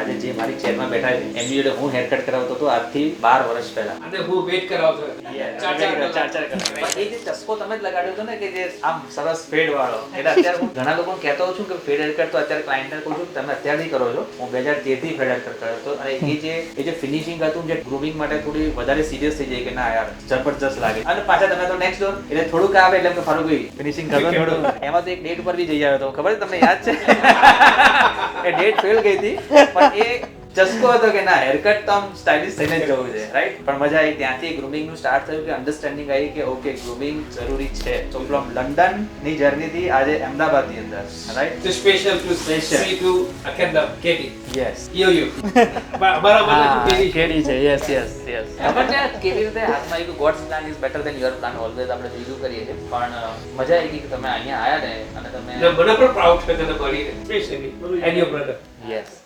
આજે જે મારી ચેરમાં બેઠા છે એમની જોડે હું હેર કટ કરાવતો હતો આજથી 12 વર્ષ પહેલા. અને હું વેટ કરાવતો ચાર કલાક. એ જે ચસ્કો તમે જ લગાડ્યો હતો ને કે જે આમ સરસ ફેડ વાળો, એટલે અત્યારે હું ઘણા લોકોને કહેતો છું કે ફેડ હેર કટ તો અત્યારે ક્લાયન્ટને કહું છું કે તમે અત્યારથી કરો છો. હું 2013 થી ફેડ હેર કટ કર્યો હતો અને એ જે ફિનિશિંગ હતું, જે ગ્રુમિંગ માટે થોડી વધારે સિરિયસ થઈ જાય કે ના યાર જબરજસ્ત લાગે. અને પાછા તમે તો નેક્સ્ટ ડોર એટલે થોડુંક આવે એટલે ફારું ગઈ ફિનિશિંગ કરો થોડું. એમાં તો એક ડેટ પર બી જઈ આવ્યો હતો, ખબર છે તમને, યાદ છે? એ ડેટ ફેલ ગઈ હતી પણ એ ચસ્કો હતો કે ના હેરકટ તો આમ સ્ટાઇલિશ થઈને જ જવું છે, રાઈટ? પણ મજા આવી. ત્યાંથી ગ્રુમિંગ નું સ્ટાર્ટ થયું કે અન્ડરસ્ટેન્ડિંગ આવી કે ઓકે ગ્રુમિંગ જરૂરી છે. તો ફ્રોમ લંડન ની જર્ની થી આજે અમદાવાદ ની અંદર, રાઈટ? તો સ્પેશિયલ ટુ સી ટુ અકેન્ડમ કેટી. યસ. યુ અમારા માટે કેડી છે. Yes yes yes. ખબર છે કેવી રીતે હાથમાં આવ્યું? God's plan is better than your plan. Always આપણે રીવ્યુ કરીએ છીએ પણ મજા આવી ગઈ કે તમે અહીંયા આયા ને અને તમે મને પણ પ્રાઉડ છે તને મળીને specially and your brother. Yes.